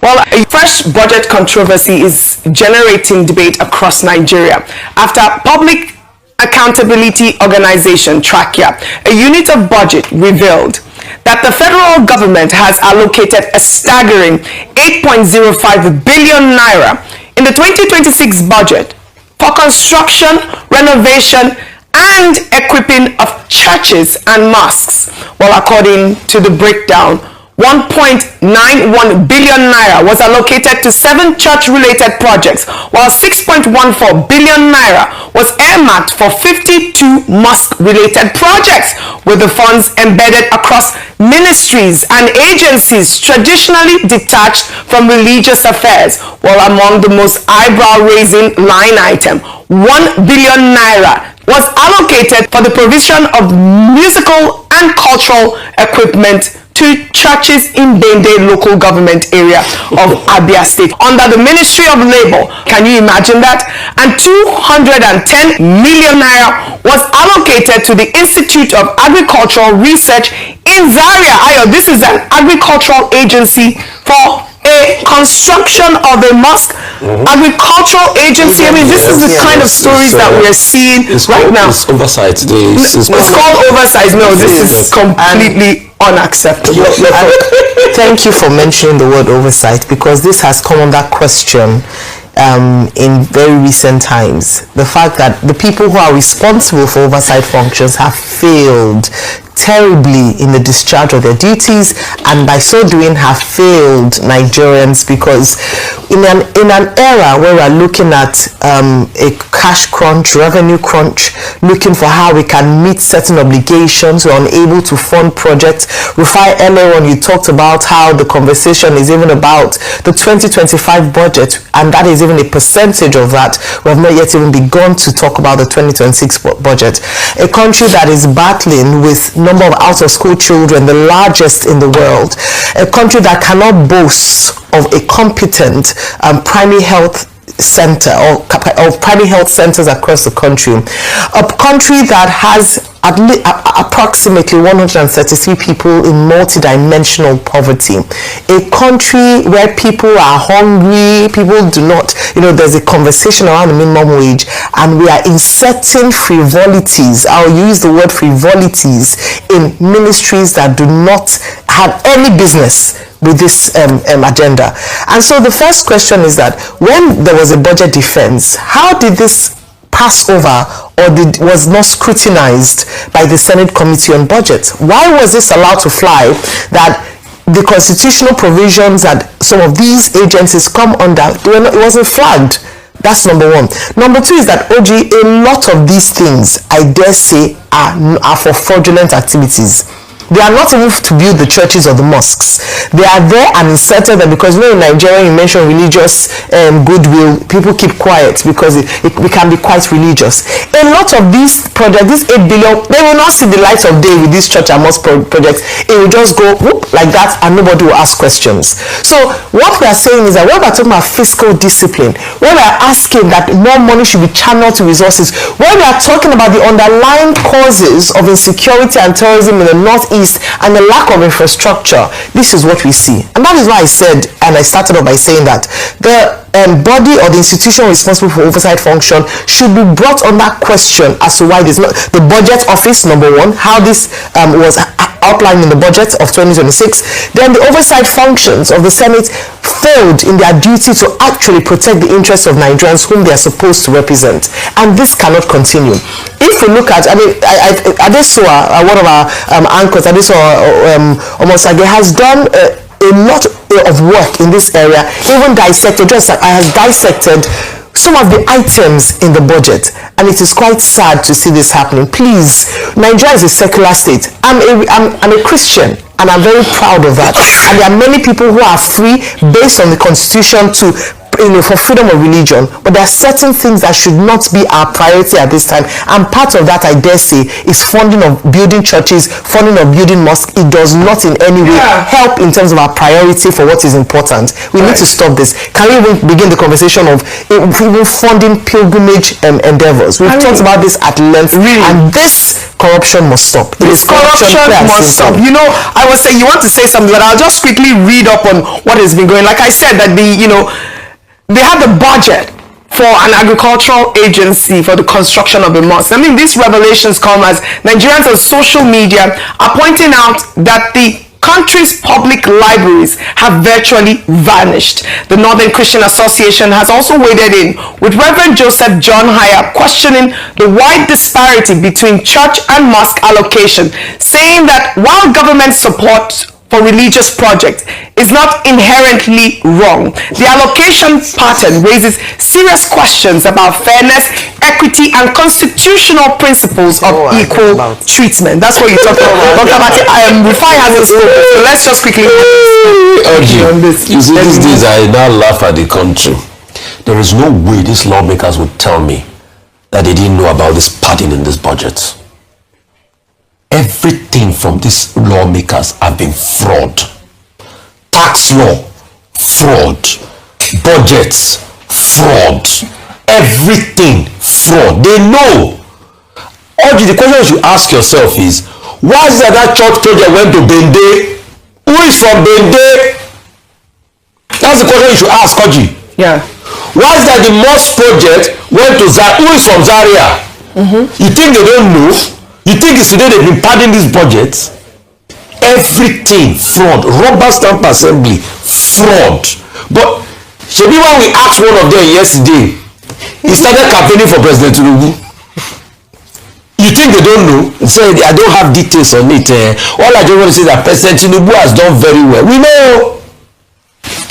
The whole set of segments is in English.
Well, a fresh budget controversy is generating debate across Nigeria after Public Accountability Organization, Trachea, a unit of budget, revealed that the federal government has allocated a staggering 8.05 billion naira in the 2026 budget for construction, renovation, and equipping of churches and mosques. Well, according to the breakdown, 1.91 billion naira was allocated to 7 church-related projects, while 6.14 billion naira was earmarked for 52 mosque-related projects, with the funds embedded across ministries and agencies traditionally detached from religious affairs. While among the most eyebrow-raising line item, 1 billion naira was allocated for the provision of musical and cultural equipment to churches in Bende local government area of Abia State under the Ministry of Labor. Can you imagine that? And 210 million naira was allocated to the Institute of Agricultural Research in Zaria. Ayo, this is an agricultural agency for a construction of a mosque. Agricultural agency. I mean, this is the kind of stories that we're seeing right now. It's oversight. It's called oversight. No, this is completely unacceptable. Thank you for mentioning the word oversight, because this has come under question in very recent times. The fact that the people who are responsible for oversight functions have failed terribly in the discharge of their duties, and by so doing have failed Nigerians, because in an era where we're looking at a cash crunch, revenue crunch, looking for how we can meet certain obligations, we're unable to fund projects. Rufai, earlier on you talked about how the conversation is even about the 2025 budget, and that is even a percentage of that. We have not yet even begun to talk about the 2026 budget. A country that is battling with number of out-of-school children, the largest in the world, a country that cannot boast of a competent primary health center or primary health centers across the country, a country that has at least approximately 133 people in multidimensional poverty, a country where people are hungry, people do not, there's a conversation around the minimum wage, and we are inserting frivolities, I'll use the word frivolities, in ministries that do not have any business with this agenda. And so the first question is that when there was a budget defense, how did this pass over or was not scrutinized by the Senate Committee on Budget? Why was this allowed to fly, that the constitutional provisions that some of these agencies come under, it wasn't flagged? That's number one. Number two is that, OG, a lot of these things, I dare say, are for fraudulent activities. They are not even to build the churches or the mosques. They are there and inserted there because in Nigeria, you mention religious goodwill, people keep quiet because we can be quite religious. A lot of these projects, this 8 billion, they will not see the light of day with this church and mosque projects. It will just go whoop, like that, and nobody will ask questions. So what we are saying is that when we are talking about fiscal discipline, when we are asking that more money should be channeled to resources, when we are talking about the underlying causes of insecurity and terrorism in the northeast, and the lack of infrastructure, this is what we see. And that is why I said, and I started off by saying that the body or the institution responsible for oversight function should be brought on that question as to why this not the budget office, number one, how this was outlined in the budget of 2026, then the oversight functions of the Senate failed in their duty to actually protect the interests of Nigerians whom they are supposed to represent, and this cannot continue. If we look at, Adesoa, one of our anchors, almost like has done a lot of work in this area, even dissected, just like I have dissected some of the items in the budget, and it is quite sad to see this happening. Please, Nigeria is a secular state. I'm a Christian, and I'm very proud of that. And there are many people who are free based on the constitution to for freedom of religion, but there are certain things that should not be our priority at this time, and part of that, I dare say, is funding of building churches, funding of building mosques. It does not in any way help in terms of our priority for what is important. We need to stop this. Can we even begin the conversation of even funding pilgrimage endeavors? We've talked about this at length, and this corruption must stop. This corruption must stop. You know, I was saying, you want to say something, but I'll just quickly read up on what has been going. Like I said, that they have the budget for an agricultural agency for the construction of the mosque. I mean, these revelations come as Nigerians on social media are pointing out that the country's public libraries have virtually vanished. The Northern Christian Association has also waded in with Reverend Joseph John Hire questioning the wide disparity between church and mosque allocation, saying that while government support for religious projects is not inherently wrong, the allocation pattern raises serious questions about fairness, equity, and constitutional principles of equal treatment. That's what you talk about. Dr. Abati, Rufai hasn't spoken, so let's just quickly on this. You see, these days I now laugh at the country. There is no way these lawmakers would tell me that they didn't know about this pattern in this budget. Everything from these lawmakers have been fraud. Tax law, fraud. Budgets, fraud. Everything, fraud. They know. Oji, the question you should ask yourself is, why is that church project went to Bende? Who is from Bende? That's the question you should ask, Oji. Yeah. Why is that the mosque project went to Zaria? Who is from Zaria? You think they don't know? You think it's today they've been padding these budgets? Everything fraud. Rubber stamp assembly, fraud. But maybe when we asked one of them yesterday, he started campaigning for President Tinubu. You think they don't know? He said, I don't have details on it. All I just want to say is that President Tinubu has done very well. We know.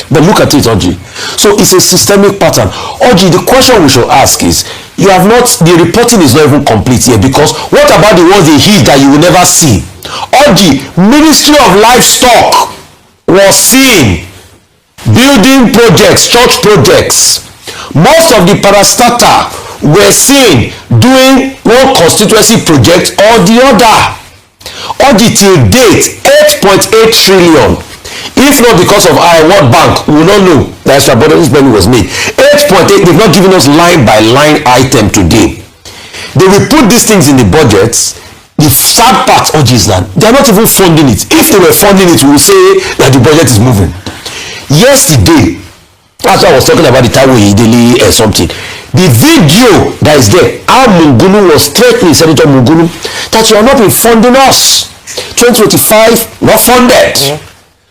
But look at it, Oji. So it's a systemic pattern. Oji, the question we should ask is, you have not, the reporting is not even complete here, because what about the ones they hid that you will never see? Oji, Ministry of Livestock was seen building projects, church projects. Most of the parastatal were seen doing one constituency project or the other. Oji, till date, 8.8 trillion. If not because of our World Bank, we will not know that extra budget spending was made. 8.8, they've not given us line by line item today. They will put these things in the budgets. The sad part, is that they are not even funding it. If they were funding it, we will say that the budget is moving. Yesterday, that's why I was talking about the Taiwo Ideli or something. The video that is there, how Mungunu was threatening Senator Mungunu that you are not been funding us. 2025, not funded.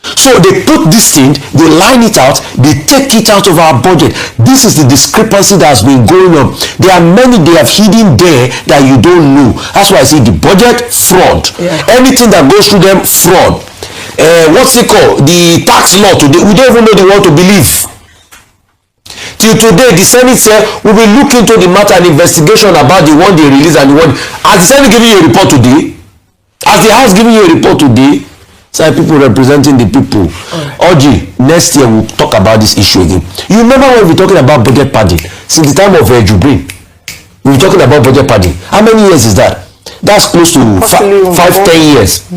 So they put this thing, they line it out, they take it out of our budget. This is the discrepancy that has been going on. There are many they have hidden there that you don't know. That's why I say the budget, fraud. Anything that goes through them, fraud. What's it called? The tax law today, we don't even know the one to believe. Till today, the Senate said we will look into the matter and investigation about the one they released and the one. Has the Senate giving you a report today? Has the House giving you a report today? So people representing the people. Oji, next year we'll talk about this issue again. You remember when we were talking about budget padding? Since the time of Jubrin, we were talking about budget padding. How many years is that? That's close to 5-10 years.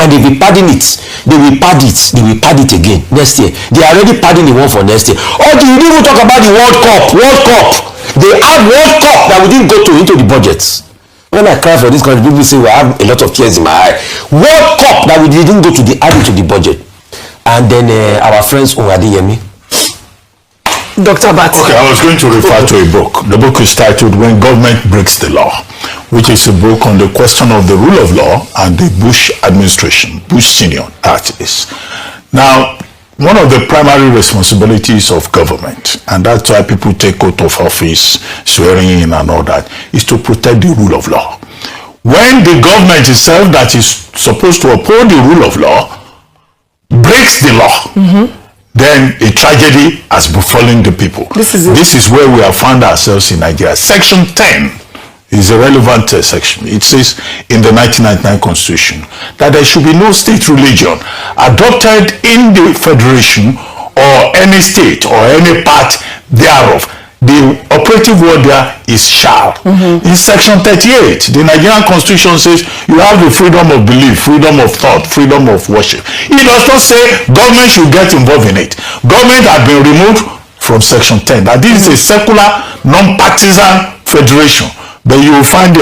And they will padding it. They will pad it. They will pad it again next year. They are already padding the one for next year. Oji, you didn't even talk about the World Cup. World Cup. They have World Cup that we didn't go into the budgets. When I cry for this country, people say we have a lot of tears in my eye. World Cup that we didn't go to the add to the budget. And then our friends Adeyemi. Dr. Abati. Okay, I was going to refer to a book. The book is titled When Government Breaks the Law, which is a book on the question of the rule of law and the Bush administration, Bush Senior, that is. Now, one of the primary responsibilities of government, and that's why people take oath of office, swearing in and all that, is to protect the rule of law. When the government itself that is supposed to uphold the rule of law breaks the law, then a tragedy has befallen the people. This is where we have found ourselves in Nigeria. Section 10 is a relevant section. It says in the 1999 Constitution that there should be no state religion adopted in the federation or any state or any part thereof. The operative word there is shall. In section 38, the Nigerian constitution says you have the freedom of belief, freedom of thought, freedom of worship. It does not say government should get involved in it. Government has been removed from section 10. That this is a secular, non-partisan federation. But you will find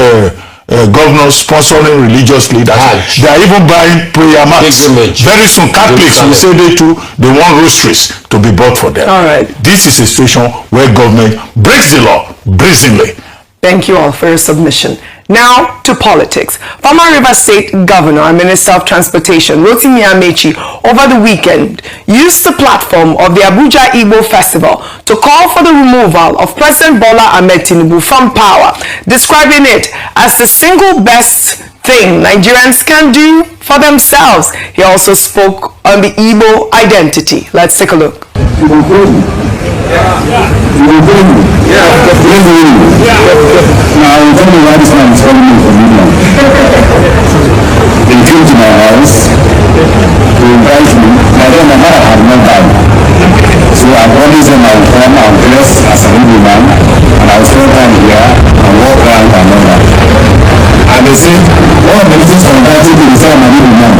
governors sponsoring religious leaders. They are even buying prayer mats. Very soon, Catholics will say they want rosaries to be bought for them. All right. This is a situation where government breaks the law brazenly. Thank you all for your submission. Now to politics. Former Rivers State Governor and Minister of Transportation Rotimi Amaechi over the weekend used the platform of the Abuja Igbo Festival to call for the removal of President Bola Ahmed Tinubu from power, describing it as the single best thing Nigerians can do for themselves. He also spoke on the Igbo identity. Let's take a look. Now, I tell you why this man is calling me from England. They came to my house to invite me. I told my mother had not died. So I promised them I would come and dress as an Igbo man, and I will spend time here and walk around and all that. And they said, one of the things from that to say I'm an Igbo man.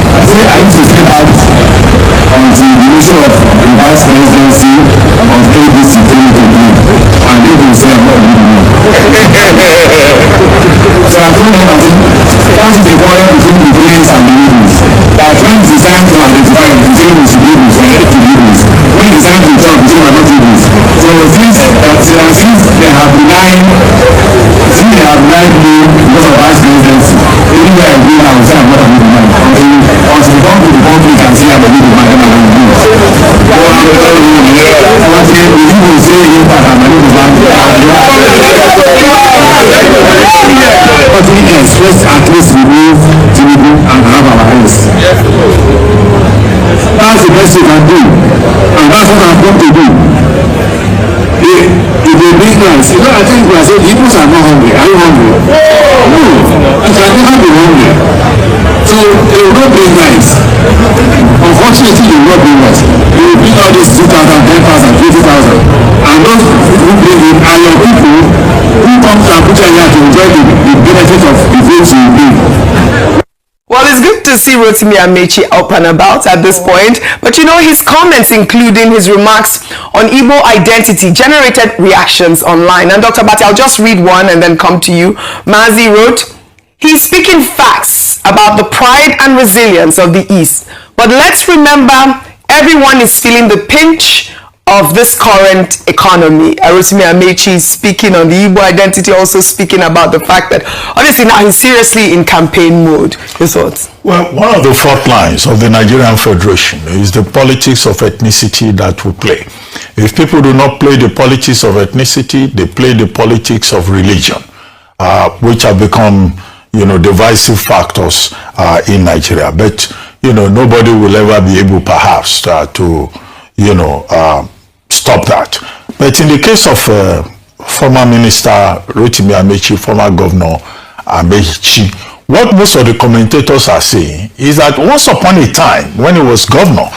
I said, I need to step out until the issue of the vice presidency of ABC came to me. And they will say I'm not an Igbo man. So I told them, what is the quarrel between the Greens and the Igbos? That when it's time to identify the Igbos should be Igbos or Igbos, when it's time to talk, they are not Igbos. So since they have denied me because of vice presidency, anywhere I go now, I will say I'm not an Igbo man. Until we come to the country and say I'm an Igbo man, then I'm an Igbo. So the Igbo say that I'm an Igbo man. Let's at least remove Tinubu and have our hands. That's the best you can do, and that's what I'm going to do. If they bring rice, I think we are saying the Igbos are not hungry. Are you hungry? No, you can never be hungry. So they will not bring rice. Unfortunately, they will not bring rice. They will bring all this 2,000, 10,000, 20,000, and those who bring it are your people who come to Abuja here to enjoy the benefit of the votes you bring. Well, it's good to see Rotimi Amaechi up and about at this point, but you know, his comments, including his remarks on Igbo identity, generated reactions online. And Dr. Abati, I'll just read one and then come to you. Mazi wrote, he's speaking facts about the pride and resilience of the East, but let's remember everyone is feeling the pinch of this current economy. Rotimi Amaechi speaking on the Igbo identity, also speaking about the fact that honestly now he's seriously in campaign mode. Your thoughts? Well, one of the front lines of the Nigerian Federation is the politics of ethnicity that we play. If people do not play the politics of ethnicity, they play the politics of religion, which have become, divisive factors in Nigeria. But, nobody will ever be able perhaps to stop that. But in the case of former Minister Rotimi Amaechi, former Governor Amaechi, what most of the commentators are saying is that once upon a time, when he was governor,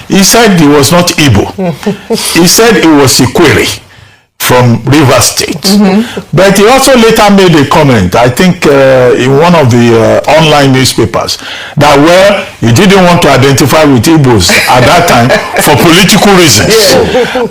he said he was not Igbo. He said he was Ikwere from Rivers State. But he also later made a comment, I think in one of the online newspapers, that he didn't want to identify with Igbos at that time for political reasons.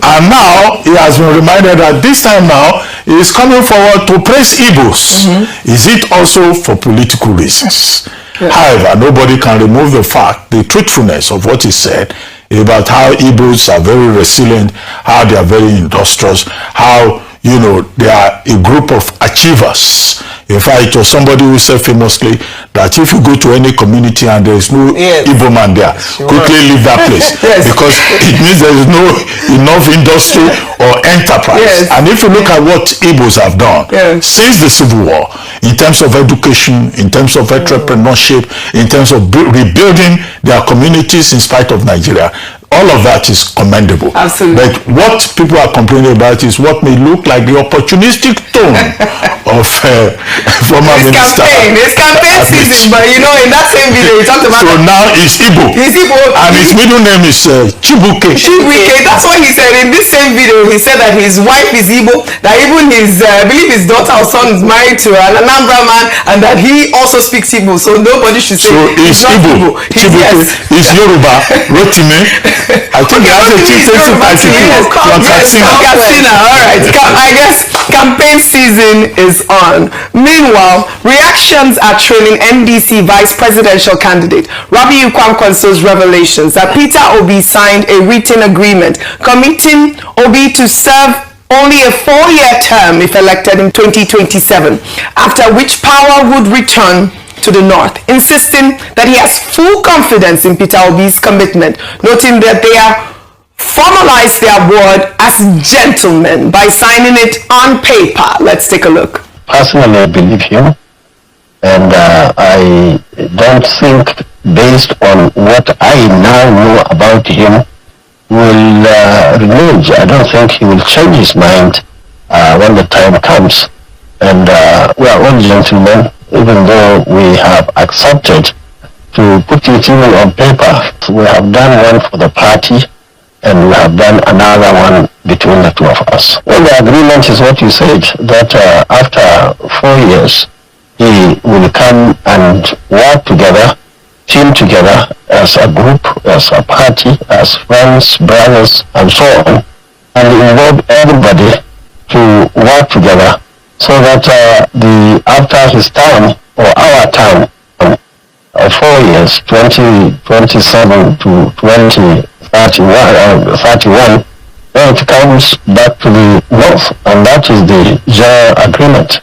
And now he has been reminded that this time now he is coming forward to praise Igbos. Is it also for political reasons? However, nobody can remove the fact, the truthfulness of what he said about how Igbos are very resilient, how they are very industrious, how, they are a group of achievers. In fact, it was somebody who said famously that if you go to any community and there is no Igbo man there, quickly leave that place. Because it means there is no enough industry or enterprise. And if you look at what Igbos have done since the Civil War, in terms of education, in terms of entrepreneurship, in terms of rebuilding their communities in spite of Nigeria, all of that is commendable. Absolutely. But what people are complaining about is what may look like the opportunistic tone of former minister. It's campaign season, but you know, in that same video, he talked about. So now it's Igbo. He's Igbo. And his middle name is Chibuke. Chibuke. That's what he said in this same video. He said that his wife is Igbo, that even his, I believe his daughter or son is married to an Anambra man, and that he also speaks Igbo. So nobody should say. So it's Igbo. Chibuke is Yoruba. Rotime. I think he has a chieftaincy title. Katsina. All right. I guess campaign season is on. Meanwhile, reactions are trailing NDC vice presidential candidate Rufai Kwankwaso's revelations that Peter Obi signed a written agreement committing Obi to serve only a 4-year term if elected in 2027, after which power would return to the north, insisting that he has full confidence in Peter Obi's commitment, noting that they are formalize their word as gentlemen by signing it on paper. Let's take a look. Personally, I believe him, and I don't think, based on what I now know about him, will renege. I don't think he will change his mind when the time comes. And we are all gentlemen, even though we have accepted to put it even on paper. We have done one for the party, and we have done another one between the two of us. Well, the agreement is what you said, that after 4 years, he will come and work together, team together as a group, as a party, as friends, brothers, and so on, and involve everybody to work together so that after his term, or our term, 4 years, 2027 to 2031, then it comes back to the north, and that is the general agreement.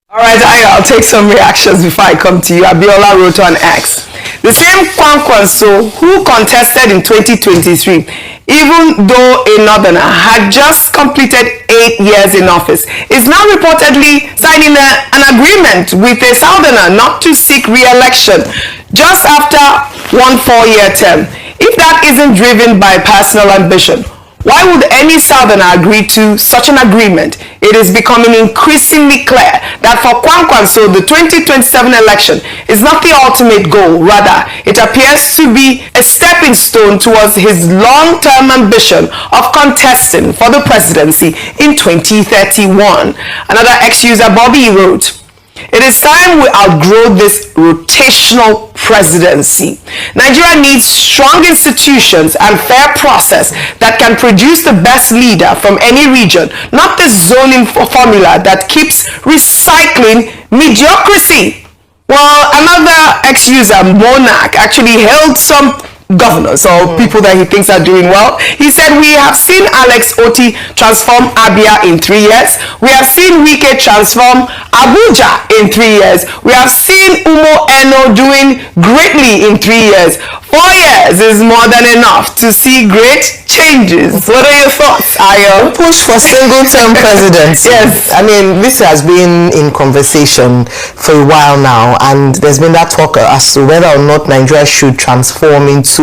All right, I'll take some reactions before I come to you. Abiola wrote on X. The same Kwankwaso who contested in 2023, even though a northerner had just completed 8 years in office, is now reportedly signing an agreement with a southerner not to seek re-election just after one 4-year term. If that isn't driven by personal ambition, why would any southerner agree to such an agreement? It is becoming increasingly clear that for Kwankwaso, the 2027 election is not the ultimate goal. Rather, it appears to be a stepping stone towards his long-term ambition of contesting for the presidency in 2031. Another ex-user, Bobby, wrote, "It is time we outgrow this rotational presidency. Nigeria needs strong institutions and fair process that can produce the best leader from any region, not the zoning formula that keeps recycling mediocrity." Well, another ex-user, Monarch, actually hailed some governors or people that he thinks are doing well. He said, "We have seen Alex Oti transform Abia in 3 years. We have seen Wike transform Abuja in 3 years. We have seen Umo Eno doing greatly in 3 years. 4 years is more than enough to see great changes." What are your thoughts, Ayo? Push for single-term presidency. Yes. I mean, this has been in conversation for a while now, and there's been that talk as to whether or not Nigeria should transform into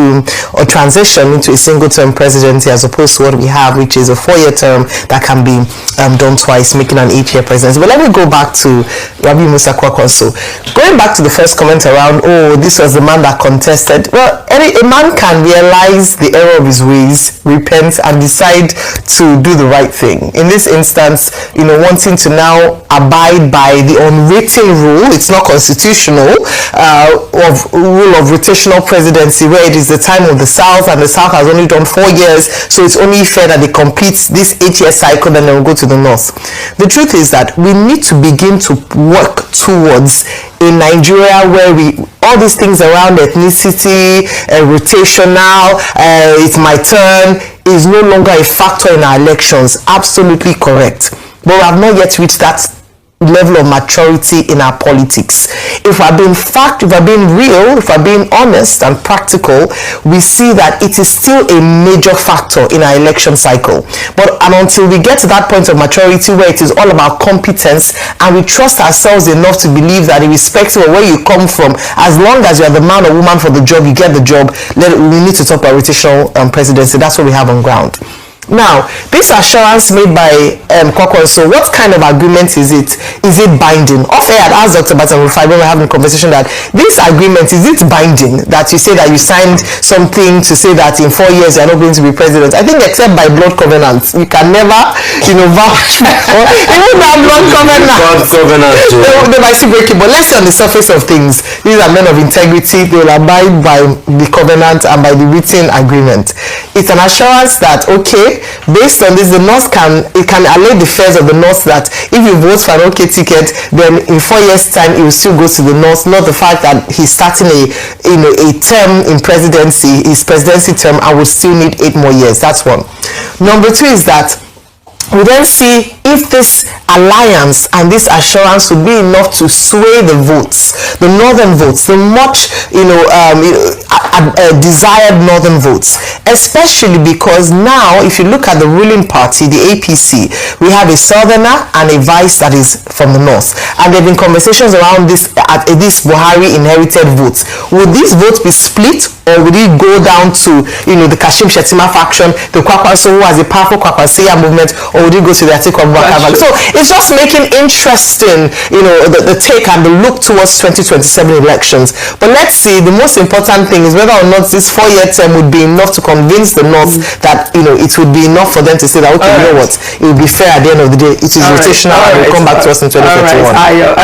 or transition into a single-term presidency as opposed to what we have, which is a 4-year term that can be done twice, making an 8-year presidency. But let me go back to Rabi Musa Kwankwaso. Going back to the first comment around, oh, this was the man that contested. Well, a man can realize the error of his ways, repent, and decide to do the right thing. In this instance, wanting to now abide by the unwritten rule, it's not constitutional, of rule of rotational presidency, where it is the time of the South, and the South has only done 4 years, so it's only fair that they complete this 8-year cycle, then they'll go to the North. The truth is that we need to begin to work towards a Nigeria where all these things around ethnicity, rotational, it's my turn, is no longer a factor in our elections. Absolutely correct. But we have not yet reached that level of maturity in our politics. If we're being real, if we're being honest and practical, we see that it is still a major factor in our election cycle. But until we get to that point of maturity where it is all about competence, and we trust ourselves enough to believe that irrespective of where you come from, as long as you're the man or woman for the job, you get the job, we need to talk about rotational presidency. That's what we have on ground. Now, this assurance made by Kwankwaso, what kind of agreement is it? Is it binding? Off-air, I asked Dr. Batam Rufai when we were having a conversation that this agreement, is it binding? That you say that you signed something to say that in 4 years you are not going to be president. I think except by blood covenant, you can never, vouch. Even that blood covenant, they might still break it. But let's say on the surface of things, these are men of integrity. They will abide by the covenant and by the written agreement. It's an assurance that, okay, based on this, the North can allay the fears of the North that if you vote for an OK ticket, then in 4 years' time he will still go to the North. Not the fact that he's starting a term in presidency, his presidency term, and will still need 8 more years. That's one. Number 2 is that we then see if this alliance and this assurance would be enough to sway the votes, the northern votes, the much desired northern votes, especially because now if you look at the ruling party, the APC, we have a southerner and a vice that is from the north, and there have been conversations around this Buhari inherited votes. Would these votes be split, or would it go down to the Kashim Shettima faction, the Kwankwaso who has a powerful Kwankwasia movement, or would it go to the Atiku Abubakar? So it's just making interesting, the take and the look towards 2027 elections. But let's see, the most important thing is whether or not this 4-year term would be enough to convince the North that, it would be enough for them to say that, okay, you know what, it will be fair at the end of the day. It is rotational and it will come back to us in 2021.